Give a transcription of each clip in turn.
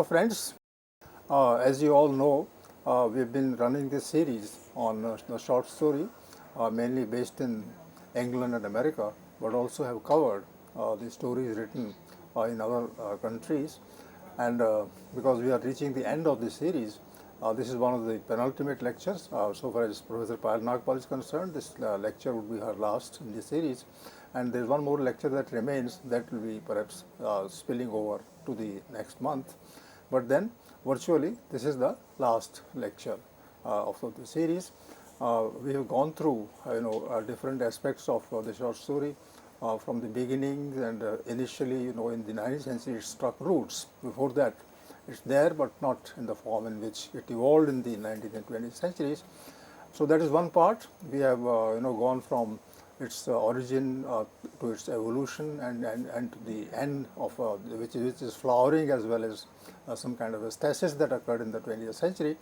friends. As you all know, we've been running this series on the short story, mainly based in England and America, but also have covered the stories written in other countries. And because we are reaching the end of this series, this is one of the penultimate lectures. So far as Professor Payal Nagpal is concerned, this lecture would be her last in this series. And there is one more lecture that remains that will be perhaps spilling over to the next month. But then virtually this is the last lecture of the series. We have gone through different aspects of the short story from the beginnings, and initially in the 19th century it struck roots. Before that it's there, but not in the form in which it evolved in the 19th and 20th centuries. So that is one part. We have gone from its origin to its evolution and to the end of which is flowering, as well as some kind of a stasis that occurred in the 20th century.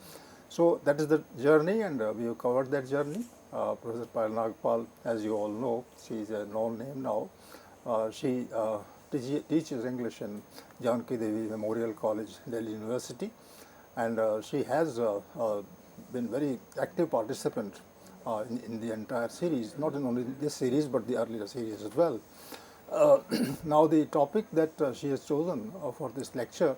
So that is the journey, and we have covered that journey. Professor Payal Nagpal, as you all know, she is a known name now. She teaches English in Janki Devi Memorial College, Delhi University, and she has been very active participant in the entire series, not in only this series but the earlier series as well. Now the topic that she has chosen for this lecture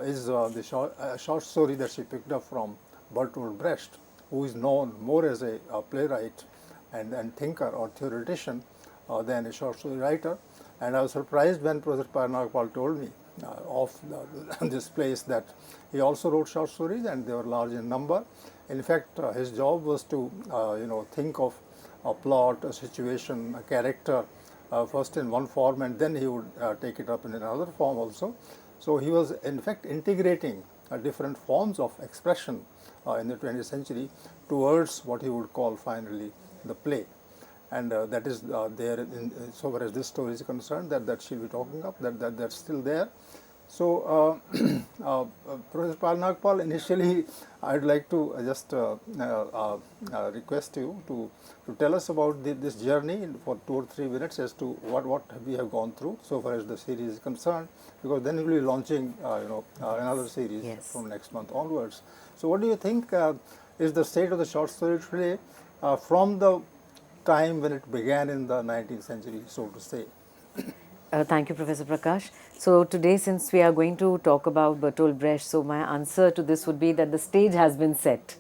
is the short story that she picked up from Bertolt Brecht, who is known more as a playwright and thinker or theoretician than a short story writer. And I was surprised when Professor Payal Nagpal told me of this place that he also wrote short stories, and they were large in number. In fact, his job was to think of a plot, a situation, a character first in one form, and then he would take it up in another form also. So he was in fact integrating different forms of expression in the 20th century towards what he would call finally the play. And that is there so far as this story is concerned, that she'll be talking of, that's still there. So Professor Payal Nagpal, initially I'd like to just request you to tell us about this journey for 2 or 3 minutes as to what we have gone through so far as the series is concerned, because then we will be launching another series. Yes, from next month onwards. So what do you think is the state of the short story today from the time when it began in the 19th century, so to say? Thank you, Professor Prakash. So today, since we are going to talk about Bertolt Brecht, so my answer to this would be that the stage has been set,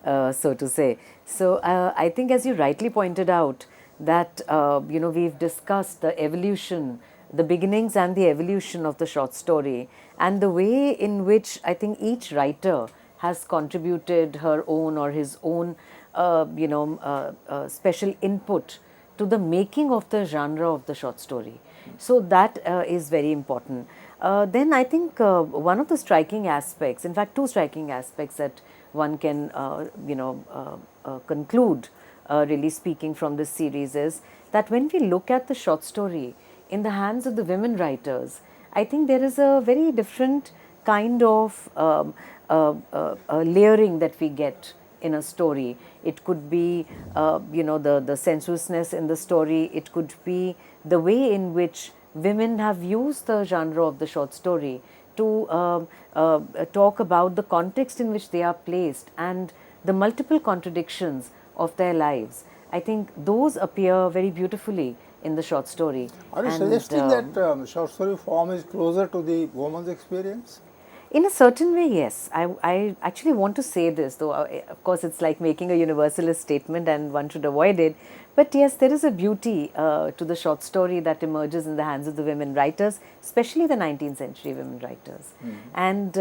so to say. So I think, as you rightly pointed out, that we've discussed the evolution, the beginnings and the evolution of the short story, and the way in which I think each writer has contributed her own or his own special input to the making of the genre of the short story. So that is very important. Then I think one of the striking aspects, in fact 2 striking aspects that one can conclude really speaking from this series, is that when we look at the short story in the hands of the women writers, I think there is a very different kind of layering that we get in a story. It could be the sensuousness in the story. It could be the way in which women have used the genre of the short story to talk about the context in which they are placed and the multiple contradictions of their lives. I think those appear very beautifully in the short story. Are you suggesting that short story form is closer to the woman's experience? In a certain way, yes. I actually want to say this, though of course it's like making a universalist statement and one should avoid it. But yes, there is a beauty to the short story that emerges in the hands of the women writers, especially the 19th century women writers. And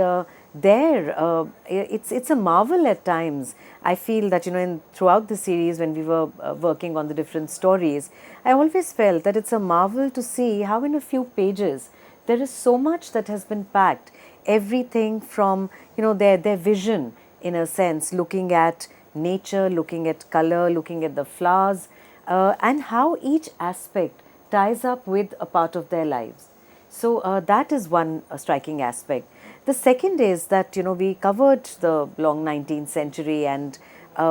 it's a marvel at times. I feel that throughout the series, when we were working on the different stories, I always felt that it's a marvel to see how in a few pages there is so much that has been packed. Everything from their vision, in a sense, looking at nature, looking at color, looking at the flowers, and how each aspect ties up with a part of their lives. So that is one striking aspect. The second is that we covered the long 19th century, and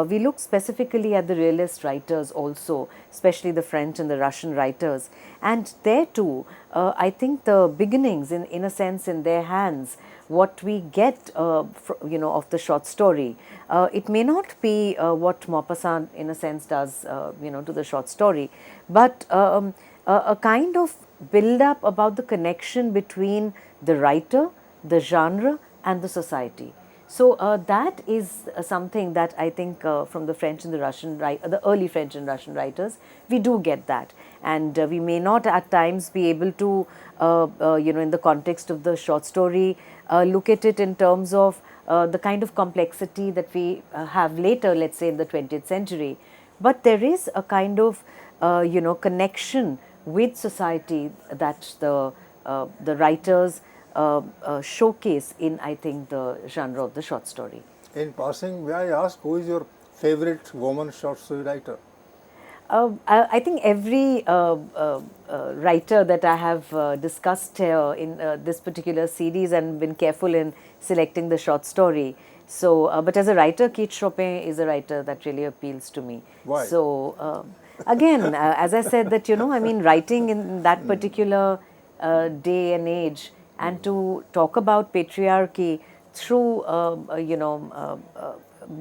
we look specifically at the realist writers also, especially the French and the Russian writers. And there too, I think the beginnings, in a sense, in their hands, what we get, of the short story. It may not be what Maupassant, in a sense, does, to the short story, but a kind of build up about the connection between the writer, the genre, and the society. So that is something that I think from the French and the Russian, the early French and Russian writers, we do get that, and we may not at times be able to, in the context of the short story, look at it in terms of the kind of complexity that we have later, let's say in the 20th century, but there is a kind of, connection with society that the writers showcase in, I think, the genre of the short story. In passing, may I ask who is your favorite woman short story writer? I think every writer that I have discussed here in this particular series and been careful in selecting the short story. So, but as a writer, Keith Chopin is a writer that really appeals to me. Why? So, again, as I said, that I mean, writing in that particular day and age, and to talk about patriarchy through,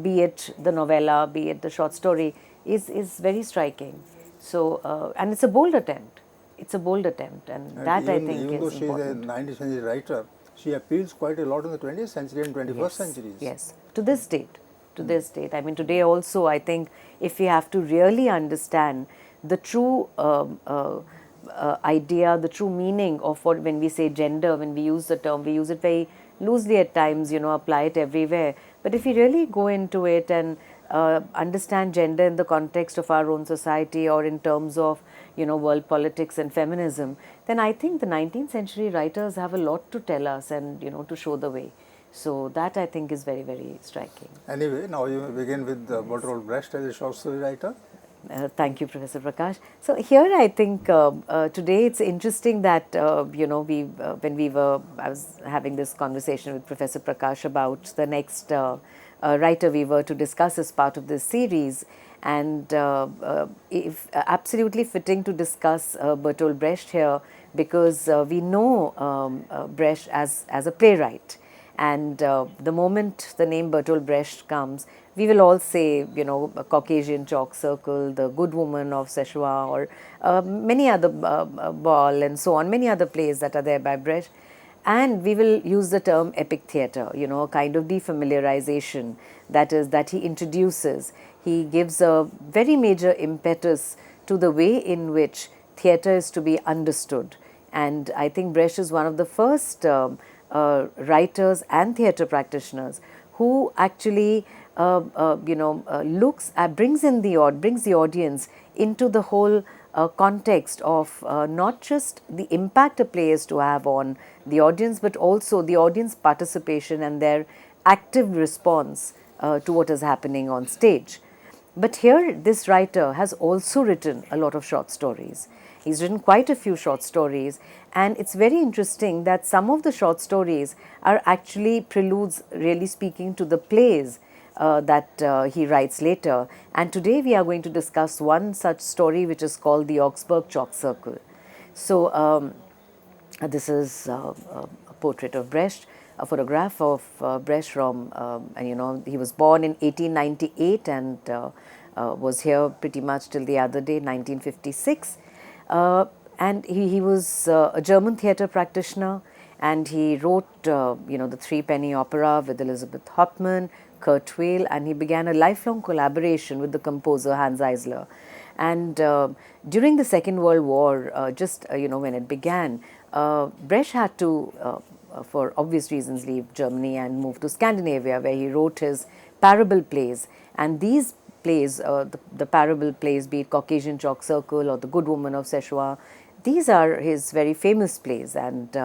be it the novella, be it the short story, is very striking. So, and it's a bold attempt. It's a bold attempt, and that even, I think even though is she important. is a 19th century writer, she appeals quite a lot in the 20th century and 21st centuries. Yes, to this date. To this date. I mean, today also, I think if we have to really understand the true idea, the true meaning of what, when we say gender, when we use the term, we use it very loosely at times, apply it everywhere. But if we really go into it and understand gender in the context of our own society, or in terms of, world politics and feminism, then I think the 19th century writers have a lot to tell us and, to show the way. So that I think is very, very striking. Anyway, now you begin with Bertolt Brecht as a short story writer. Thank you, Professor Prakash. So here I think today it's interesting that I was having this conversation with Professor Prakash about the next writer we were to discuss as part of this series, and if absolutely fitting to discuss Bertolt Brecht here, because we know Brecht as a playwright. And the moment the name Bertolt Brecht comes, we will all say, a Caucasian Chalk Circle, The Good Woman of Szechuan, or many other, Ball and so on, many other plays that are there by Brecht. And we will use the term epic theatre, a kind of defamiliarization, that is, that he introduces. He gives a very major impetus to the way in which theatre is to be understood. And I think Brecht is one of the first writers and theatre practitioners who actually brings the audience into the whole context of not just the impact a play is to have on the audience, but also the audience participation and their active response to what is happening on stage. But here, this writer has also written a lot of short stories. He's written quite a few short stories, and it's very interesting that some of the short stories are actually preludes, really speaking, to the plays that he writes later. And today we are going to discuss one such story, which is called the Augsburg Chalk Circle. So this is a portrait of Brecht, a photograph of Brecht from, and he was born in 1898 and was here pretty much till the other day, 1956. And he was a German theatre practitioner, and he wrote, the Three Penny Opera with Elizabeth Hoffman, Kurt Weill, and he began a lifelong collaboration with the composer Hans Eisler. And during the Second World War, when it began, Brecht had to, for obvious reasons, leave Germany and move to Scandinavia, where he wrote his parable plays. And these plays, the parable plays, be it Caucasian Chalk Circle or The Good Woman of Szechuan, these are his very famous plays. And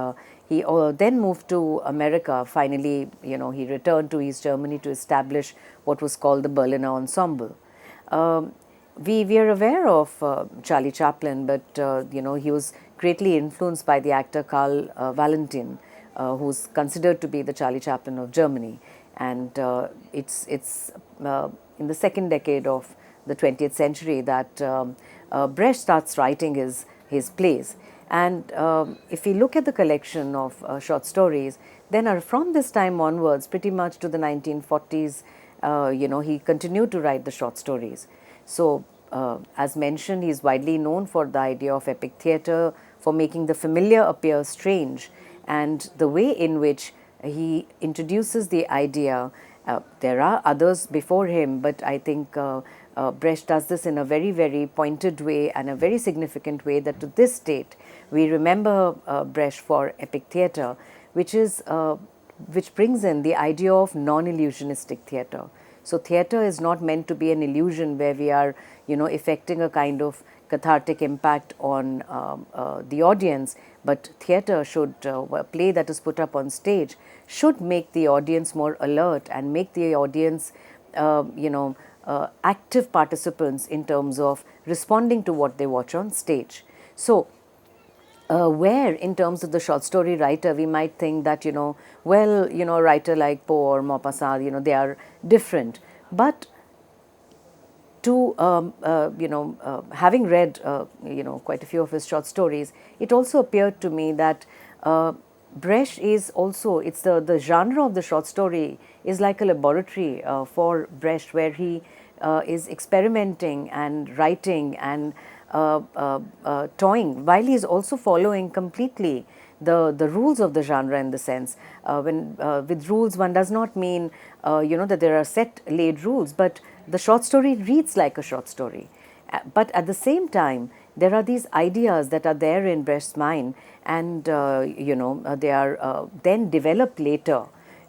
he then moved to America. Finally, he returned to East Germany to establish what was called the Berliner Ensemble. We are aware of Charlie Chaplin, but he was greatly influenced by the actor Karl Valentin, who's considered to be the Charlie Chaplin of Germany. And it's in the second decade of the 20th century that Brecht starts writing his plays. And if we look at the collection of short stories, then from this time onwards, pretty much to the 1940s, he continued to write the short stories. So, as mentioned, he is widely known for the idea of epic theatre, for making the familiar appear strange, and the way in which he introduces the idea. There are others before him, but I think Brecht does this in a very, very pointed way and a very significant way that to this date we remember Brecht for epic theatre, which brings in the idea of non-illusionistic theatre. So theatre is not meant to be an illusion where we are, effecting a kind of cathartic impact on the audience, but theatre should, a play that is put up on stage should make the audience more alert and make the audience, active participants in terms of responding to what they watch on stage. So, where in terms of the short story writer, we might think that, a writer like Poe or Maupassant, they are different. But to, having read, quite a few of his short stories, it also appeared to me that Brecht is also, it's the genre of the short story is like a laboratory for Brecht, where he is experimenting and writing and toying, while he is also following completely the rules of the genre, in the sense with rules one does not mean that there are set laid rules, but the short story reads like a short story. But at the same time, there are these ideas that are there in Brecht's mind, and they are then developed later,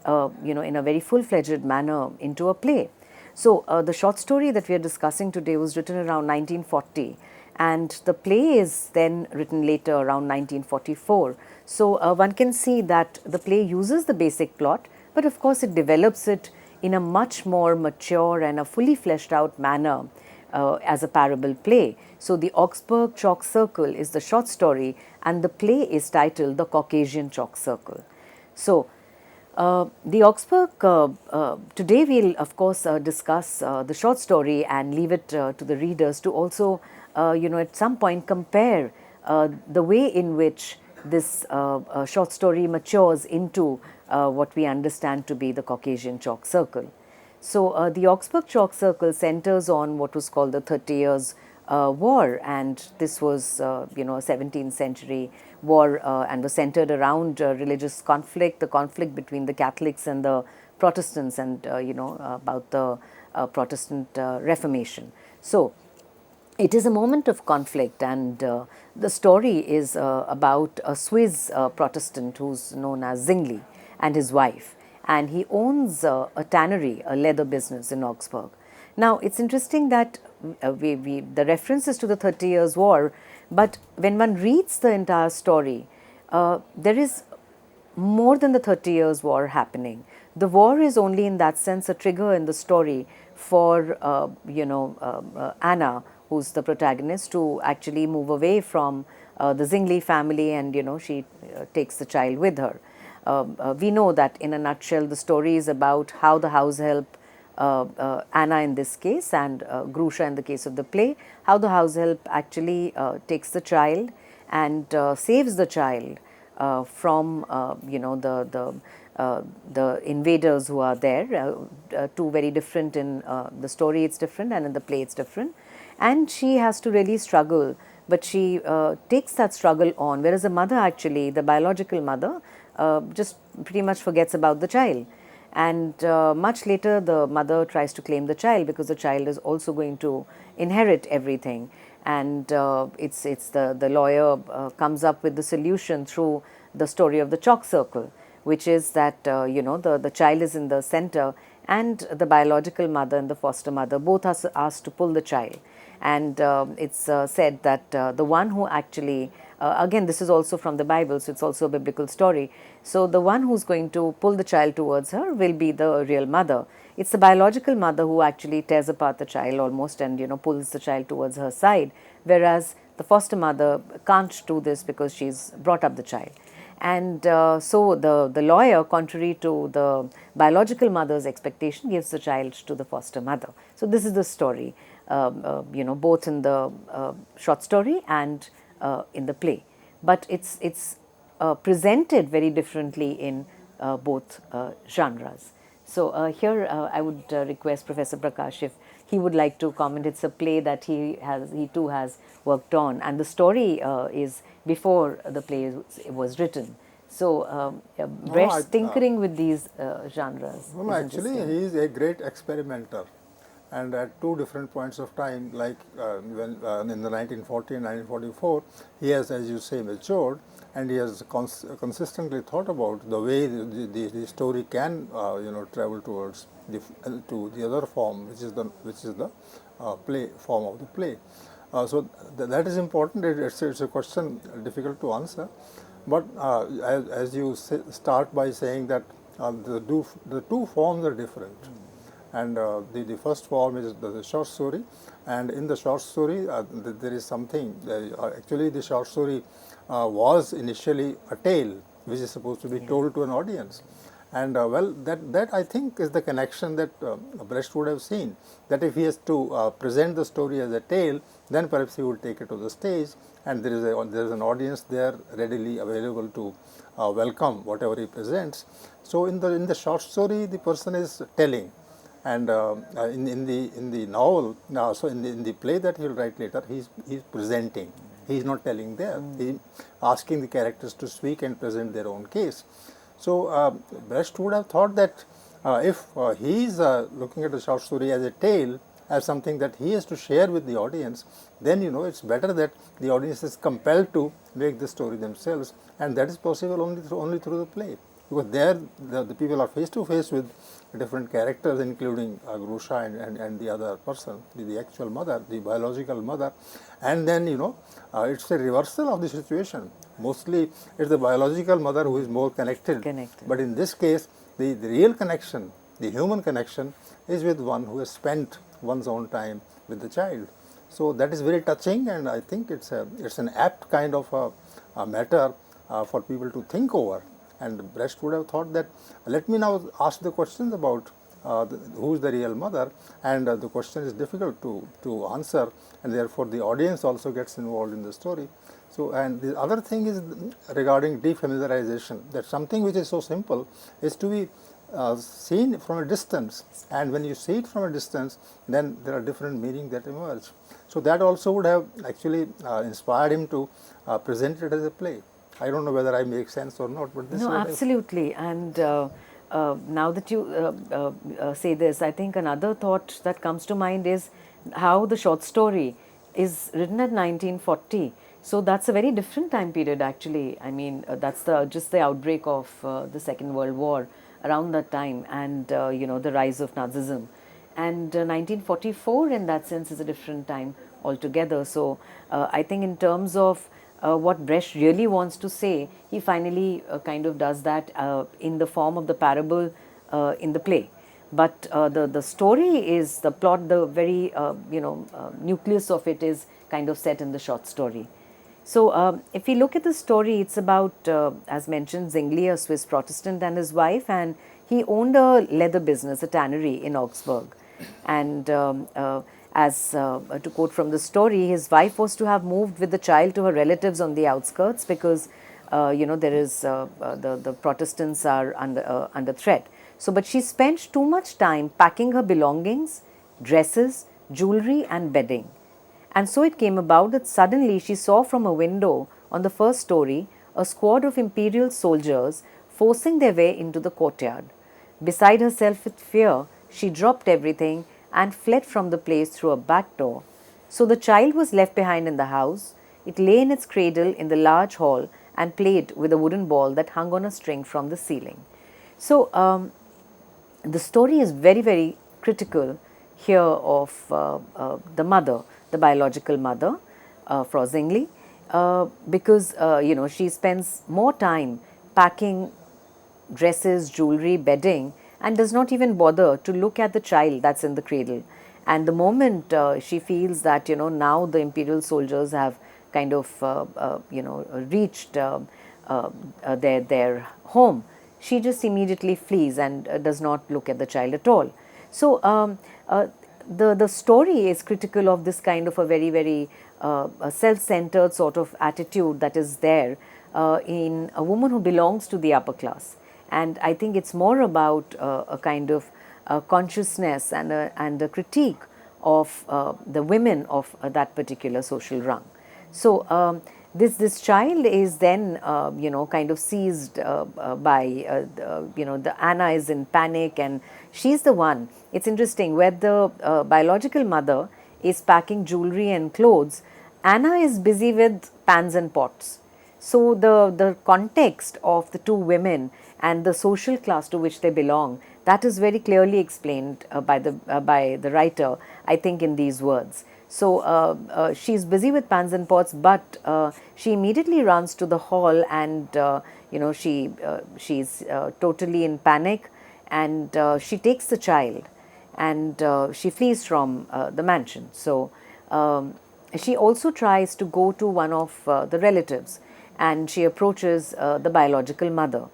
in a very full-fledged manner into a play. So the short story that we are discussing today was written around 1940, and the play is then written later around 1944. So one can see that the play uses the basic plot, but of course it develops it in a much more mature and a fully fleshed out manner as a parable play. So the Augsburg Chalk Circle is the short story, and the play is titled The Caucasian Chalk Circle. So the Augsburg, today we'll of course discuss the short story and leave it to the readers to also, at some point compare the way in which this short story matures into what we understand to be the Caucasian Chalk Circle. So the Augsburg Chalk Circle centers on what was called the 30 Years' War, and this was a 17th century war and was centered around religious conflict, the conflict between the Catholics and the Protestants, and about the Protestant Reformation. So it is a moment of conflict, and the story is about a Swiss Protestant who's known as Zwingli and his wife, and he owns a tannery, a leather business in Augsburg. Now, it's interesting that the reference is to the 30 Years' War, but when one reads the entire story, there is more than the 30 Years' War happening. The war is only in that sense a trigger in the story for, Anna, who's the protagonist, to actually move away from the Zwingli family, and, she takes the child with her. We know that in a nutshell the story is about how the house help, Anna in this case and Grusha in the case of the play, how the house help actually takes the child and saves the child from the invaders who are there. Two very different in the story, it's different, and in the play it's different, and she has to really struggle, but she takes that struggle on, whereas the mother, actually the biological mother, just pretty much forgets about the child. And much later the mother tries to claim the child, because the child is also going to inherit everything, and it's the lawyer comes up with the solution through the story of the chalk circle, which is that the child is in the center, and the biological mother and the foster mother both are asked to pull the child. And it's said that the one who actually, again this is also from the Bible, so it's also a biblical story, so the one who's going to pull the child towards her will be the real mother. It's the biological mother who actually tears apart the child almost and pulls the child towards her side, whereas the foster mother can't do this because she's brought up the child. And so the lawyer, contrary to the biological mother's expectation, gives the child to the foster mother. So this is the story, both in the short story and in the play. But it's presented very differently in both genres. So here I would request Professor Prakash if he would like to comment. It's a play that he too has worked on, and the story is before the play was written. So Brecht's tinkering with these genres. No, actually, he is a great experimenter, and at two different points of time, like when in the 1940 and 1944, he has, as you say, matured, and he has consistently thought about the way the story can, travel towards to the other form, which is the play form of the play. So that is important. It's a question difficult to answer, but as you start by saying that the two forms are different, and the first form is the short story, and in the short story there is something. Actually, the short story was initially a tale which is supposed to be told to an audience. And well, that I think is the connection that Brecht would have seen, that if he has to present the story as a tale, then perhaps he would take it to the stage, and there is an audience there readily available to welcome whatever he presents. So in the short story, the person is telling, and in the novel, so in the play that he will write later, he's presenting. He is not telling there. He is asking the characters to speak and present their own case. So Brecht would have thought that if he is looking at the short story as a tale, as something that he has to share with the audience, then it's better that the audience is compelled to make the story themselves, and that is possible only through the play, because there the people are face to face with different characters, including Grusha and the other person, the actual mother, the biological mother, and then it's a reversal of the situation. Mostly it's the biological mother who is more connected. But in this case, the real connection, the human connection, is with one who has spent one's own time with the child. So that is very touching, and I think it's an apt kind of a matter for people to think over. And Brecht would have thought that, let me now ask the questions about who is the real mother, and the question is difficult to answer, and therefore the audience also gets involved in the story. So, and the other thing is regarding defamiliarization, that something which is so simple is to be seen from a distance, and when you see it from a distance, then there are different meanings that emerge. So that also would have actually inspired him to present it as a play. I don't know whether I make sense or not, but this no, absolutely. And now that you say this, I think another thought that comes to mind is how the short story is written at 1940. So that's a very different time period, actually. I mean, that's just the outbreak of the Second World War around that time, and the rise of Nazism. And 1944, in that sense, is a different time altogether. So I think in terms of what Brecht really wants to say, he finally kind of does that in the form of the parable in the play. But the story is, the plot, the very nucleus of it is kind of set in the short story. So if we look at the story, it's about, as mentioned, Zwingli, a Swiss Protestant, and his wife, and he owned a leather business, a tannery in Augsburg. And as to quote from the story, his wife was to have moved with the child to her relatives on the outskirts because there is the Protestants are under threat. So, but she spent too much time packing her belongings, dresses, jewelry, and bedding. And so it came about that suddenly she saw from a window on the first story a squad of imperial soldiers forcing their way into the courtyard. Beside herself with fear, she dropped everything and fled from the place through a back door. So the child was left behind in the house. It lay in its cradle in the large hall and played with a wooden ball that hung on a string from the ceiling. So the story is very, very critical here of the mother, the biological mother, Frau Zwingli, because she spends more time packing dresses, jewelry, bedding, and does not even bother to look at the child that's in the cradle. And the moment she feels that now the imperial soldiers have kind of reached their home, she just immediately flees and does not look at the child at all. So the story is critical of this kind of a very self-centered sort of attitude that is there in a woman who belongs to the upper class. And I think it's more about a kind of consciousness and a critique of the women of that particular social rung. So this child is then kind of seized by the Anna is in panic, and she's the one. It's interesting, where the biological mother is packing jewelry and clothes, Anna is busy with pans and pots. So the context of the two women and the social class to which they belong, that is very clearly explained by the writer, I think, in these words. So she's busy with pans and pots, but she immediately runs to the hall, and she's totally in panic, and she takes the child, and she flees from the mansion. So she also tries to go to one of the relatives, and she approaches the biological mother,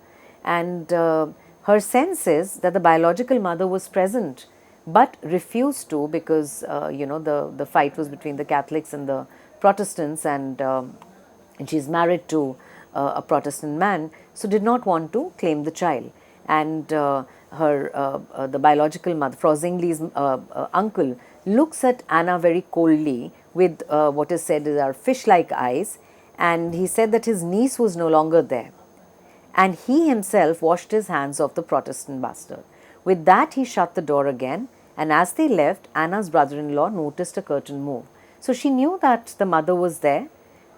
and her sense is that the biological mother was present but refused to, because the fight was between the Catholics and the Protestants, and she's married to a Protestant man, so did not want to claim the child. And the biological mother, Frau Zingli's uncle, looks at Anna very coldly with what is said are fish-like eyes, and he said that his niece was no longer there, and he himself washed his hands of the Protestant bastard. With that, he shut the door again, and as they left, Anna's brother-in-law noticed a curtain move. So she knew that the mother was there,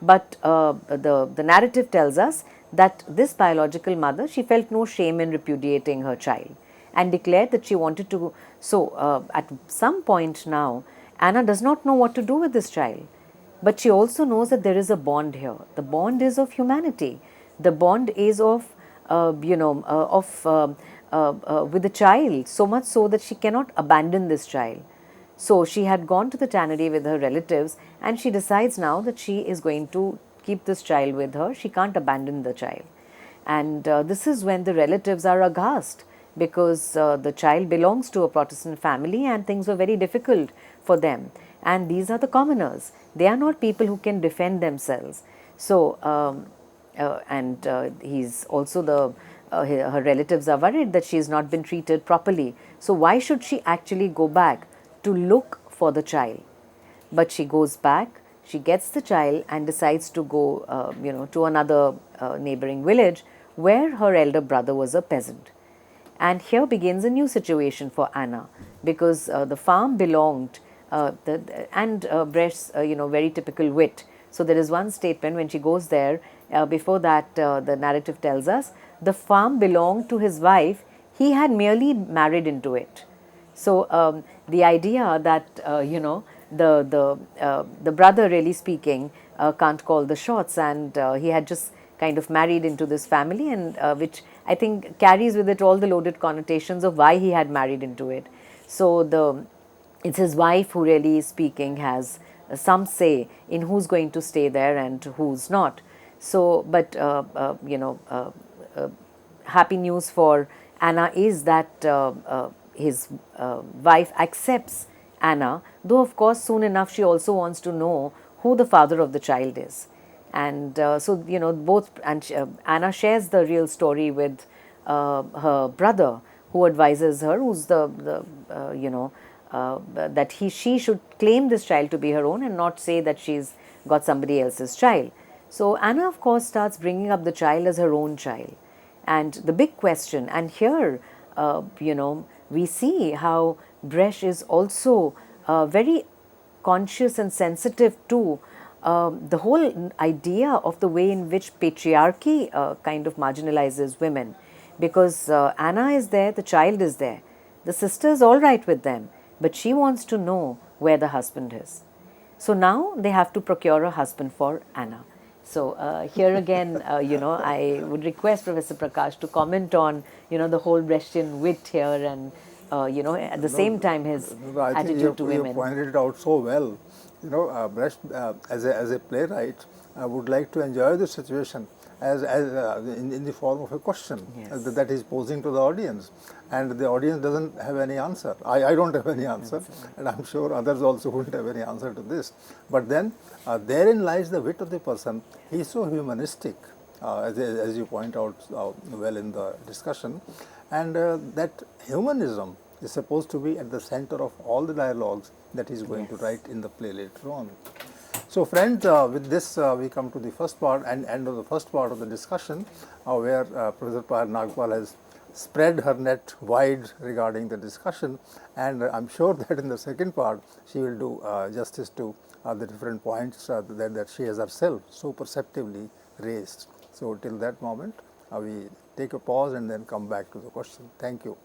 but the narrative tells us that this biological mother, she felt no shame in repudiating her child and declared that she wanted to. So at some point now, Anna does not know what to do with this child, but she also knows that there is a bond here. The bond is of humanity. The bond is of with the child, so much so that she cannot abandon this child. So she had gone to the tannery with her relatives, and she decides now that she is going to keep this child with her. She can't abandon the child. And this is when the relatives are aghast, because the child belongs to a Protestant family and things were very difficult for them. And these are the commoners. They are not people who can defend themselves. So, he's also her relatives are worried that she has not been treated properly. So why should she actually go back to look for the child? But she goes back, she gets the child, and decides to go to another neighboring village where her elder brother was a peasant. And here begins a new situation for Anna, because the farm belonged Brecht's very typical wit. So there is one statement when she goes there. Before that, the narrative tells us the farm belonged to his wife. He had merely married into it. So the idea that the brother, really speaking, can't call the shots, and he had just kind of married into this family, and which I think carries with it all the loaded connotations of why he had married into it. So it's his wife who, really speaking, has some say in who's going to stay there and who's not. So, but happy news for Anna is that his wife accepts Anna, though of course soon enough she also wants to know who the father of the child is. And so both, and Anna shares the real story with her brother, who advises her, who's that she should claim this child to be her own and not say that she's got somebody else's child. So Anna, of course, starts bringing up the child as her own child. And the big question, and here we see how Brecht is also very conscious and sensitive to the whole idea of the way in which patriarchy kind of marginalizes women, because Anna is there, the child is there, the sister is all right with them, but she wants to know where the husband is. So now they have to procure a husband for Anna. So here again, I would request Professor Prakash to comment on, the whole Brechtian wit here, and at the same time his attitude to women. You pointed it out so well. Brecht, as a playwright, would like to enjoy the situation in the form of a question Yes. that is posing to the audience, and the audience doesn't have any answer. I don't have any answer, and I'm sure others also wouldn't have any answer to this. But then therein lies the wit of the person. He's so humanistic, as you point out well in the discussion, and that humanism is supposed to be at the center of all the dialogues that he's going to write in the play later on. So friends, with this we come to the first part and end of the first part of the discussion, where Professor Payal Nagpal has spread her net wide regarding the discussion, and I'm sure that in the second part she will do justice to the different points that she has herself so perceptively raised. So till that moment, we take a pause and then come back to the question. Thank you.